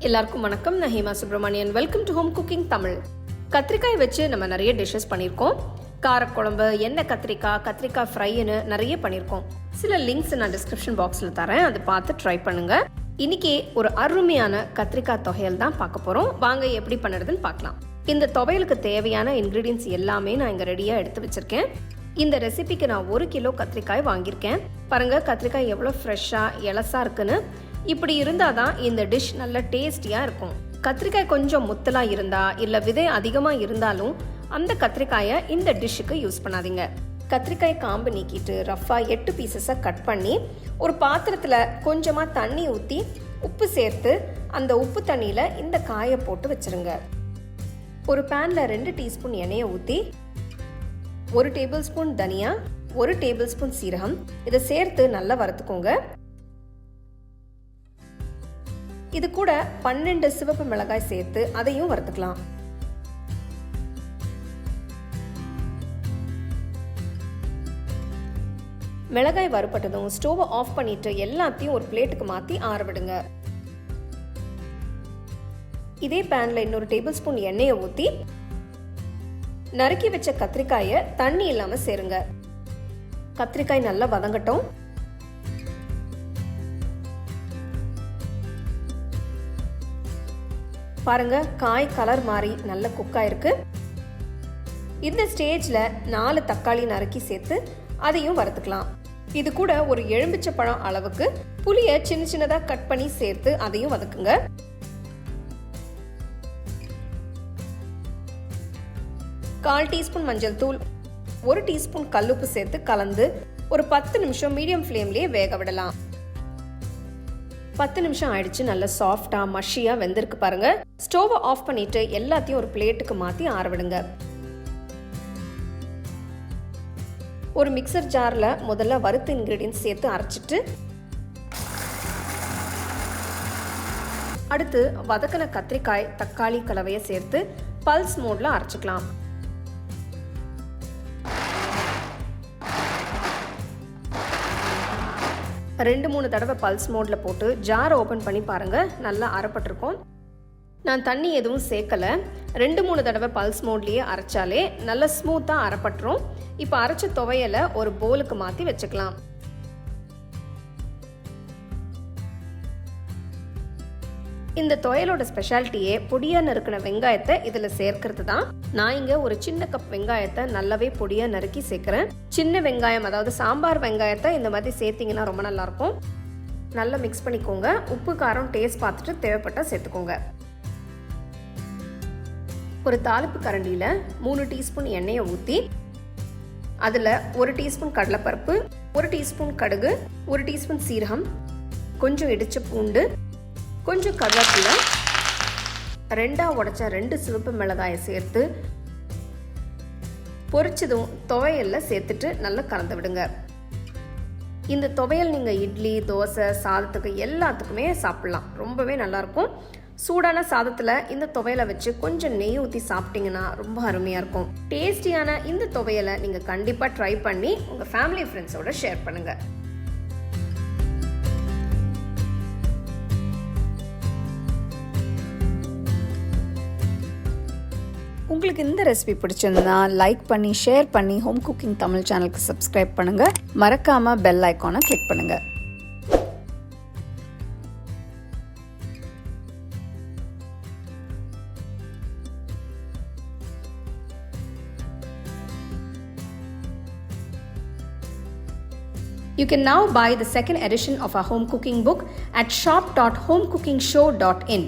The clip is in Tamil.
எல்லாருக்கும் வணக்கம். நான் Hema Subramanian. Welcome to home cooking Tamil. கத்திரிக்காய் வச்சு நம்ம நிறைய டிஷ்ஷஸ் பண்ணியிருக்கோம். காரக்குழம்பு, எண்ணெய் கத்திரிக்காய், கத்திரிக்காய் ஃப்ரைன்னு நிறைய பண்ணியிருக்கோம். சில லிங்க்ஸ் நான் டிஸ்கிரிப்ஷன் பாக்ஸில் தரேன், அதை பார்த்து ட்ரை பண்ணுங்க. இன்னைக்கு ஒரு அருமையான கத்திரிக்காய் துவையல் தான் பார்க்க போகிறோம். வாங்க எப்படி பண்ணுறதுன்னு பார்க்கலாம். இந்த துவையலுக்கு தேவையான இன்க்ரீடியன்ஸ் எல்லாமே நான் இங்கே ரெடியாக எடுத்து வச்சுருக்கேன். இந்த ரெசிபிக்கு நான் 1 கிலோ கத்திரிக்காய் வாங்கியிருக்கேன். பாருங்கள், கத்திரிக்காய் எவ்வளோ ஃப்ரெஷ்ஷாக எலசாக இருக்குன்னு. இப்படி இருந்தால் தான் இந்த டிஷ் நல்ல டேஸ்டியாக இருக்கும். கத்திரிக்காய் கொஞ்சம் முத்தலாக இருந்தால் இல்லை விதை அதிகமாக இருந்தாலும் அந்த கத்திரிக்காயை இந்த டிஷ்ஷுக்கு யூஸ் பண்ணாதீங்க. கத்திரிக்காய் காம்பு நீக்கிட்டு ரஃப்பாக 8 பீசஸாக கட் பண்ணி ஒரு பாத்திரத்தில் கொஞ்சமாக தண்ணி ஊற்றி உப்பு சேர்த்து அந்த உப்பு தண்ணியில் இந்த காயை போட்டு வச்சுருங்க. ஒரு பேனில் 2 டீஸ்பூன் எண்ணெயை ஊற்றி 1 டேபிள் ஸ்பூன் தனியா, 1 டேபிள் ஸ்பூன் சீரகம் இதை சேர்த்து நல்லா வறுத்துக்கோங்க. இது கூட 12 சிவப்பு மிளகாய் சேர்த்து அதையும் வறுத்துக்கலாம். மிளகாய் வறுப்பட்டதும் ஸ்டோவை ஆஃப் பண்ணிட்டு எல்லாத்தையும் ஒரு பிளேட்டுக்கு மாற்றி ஆற விடுங்க. இதே பேன்ல இன்னொரு டேபிள் ஸ்பூன் எண்ணெயை ஊற்றி நறுக்கி வச்ச கத்திரிக்காயை தண்ணி இல்லாம சேருங்க. கத்திரிக்காய் நல்லா வதங்கட்டும். பாருங்க, காய் கலர் மாறி நல்ல குக்காயிருக்கு. இந்த ஸ்டேஜ்ல 4 தக்காளி நறுக்கி சேர்த்து அதையும் வறுத்துக்கலாம். இது கூட ஒரு எலுமிச்சை பழம் அளவுக்கு புளியை சின்ன சின்னதா கட் பண்ணி சேர்த்து அதையும் வதக்குங்க. கால் டீஸ்பூன் மஞ்சள் தூள், 1 டீஸ்பூன் கல்லுப்பு சேர்த்து கலந்து ஒரு 10 நிமிஷம் மீடியம் ஃப்ளேம்லயே வேக விடலாம். 10 நிமிஷம் ஆயிடுச்சு. நல்ல சாஃப்டா மஷியா வெந்திருக்கு பாருங்க. ஸ்டோவை ஆஃப் பண்ணிட்டு எல்லாத்தையும் ஒரு பிளேட்டுக்கு மாத்தி ஆற விடுங்க. ஒரு மிக்சர் ஜார்ல முதல்ல வறுத்த இன்கிரீடியன்ஸ் சேர்த்து அரைச்சிட்டு அடுத்து வதக்கின கத்திரிக்காய் தக்காளி கலவையை சேர்த்து பல்ஸ் மோட்ல அரைச்சுக்கலாம். ரெண்டு 3 தடவை பல்ஸ் மோட்ல போட்டு ஜாரை ஓபன் பண்ணி பாருங்க, நல்லா அரைப்பட்டிருக்கும். நான் தண்ணி எதுவும் சேர்க்கல. 2-3 தடவை பல்ஸ் மோட்லயே அரைச்சாலே நல்லா ஸ்மூத்தா அரைப்பட்டுரும். இப்போ அரைச்ச துவையலை ஒரு போலுக்கு மாத்தி வச்சுக்கலாம். இந்த துவையலோட ஸ்பெஷாலிட்டியே பொடியா நறுக்கின வெங்காயத்தை இதுல சேர்க்கிறது தான். நான் இங்க ஒரு சின்ன கப் வெங்காயத்தை நல்லாவே பொடியா நறுக்கி சேர்க்கிறேன். சின்ன வெங்காயம், அதாவது சாம்பார் வெங்காயத்தை இந்த மாதிரி சேர்த்தீங்கன்னா ரொம்ப நல்லா இருக்கும். நல்லா மிக்ஸ் பண்ணிக்கோங்க. உப்பு காரம் டேஸ்ட் பார்த்துட்டு தேவைப்பட்டா சேர்த்துக்கோங்க. ஒரு தாளிப்பு கரண்டியில 3 டீஸ்பூன் எண்ணெயை ஊற்றி அதுல 1 டீஸ்பூன் கடலைப்பருப்பு, 1 டீஸ்பூன் கடுகு, 1 டீஸ்பூன் சீரகம், கொஞ்சம் இடிச்ச பூண்டு, கொஞ்சம் கருவேப்பிலை, 2 உடைச்ச 2 சிவப்பு மிளகாயை சேர்த்து பொரிச்சதும் துவையல்ல சேர்த்துட்டு நல்லா கலந்து விடுங்க. இந்த துவையல் நீங்க இட்லி, தோசை, சாதத்துக்கு எல்லாத்துக்குமே சாப்பிடலாம். ரொம்பவே நல்லா இருக்கும். சூடான சாதத்துல இந்த துவையலை வச்சு கொஞ்சம் நெய் ஊற்றி சாப்பிட்டீங்கன்னா ரொம்ப அருமையா இருக்கும். டேஸ்டியான இந்த துவையலை நீங்க கண்டிப்பா ட்ரை பண்ணி உங்க ஃபேமிலி ஃப்ரெண்ட்ஸோட ஷேர் பண்ணுங்க. உங்களுக்கு இந்த ரெசிபி பிடிச்சிருந்தா லைக் பண்ணி ஷேர் பண்ணி ஹோம் குக்கிங் தமிழ் சேனலுக்கு சப்ஸ்கிரைப் பண்ணுங்க. மறக்காம பெல் ஐகானை கிளிக் பண்ணுங்க. You can now buy the second edition of our home cooking book at shop.homecookingshow.in.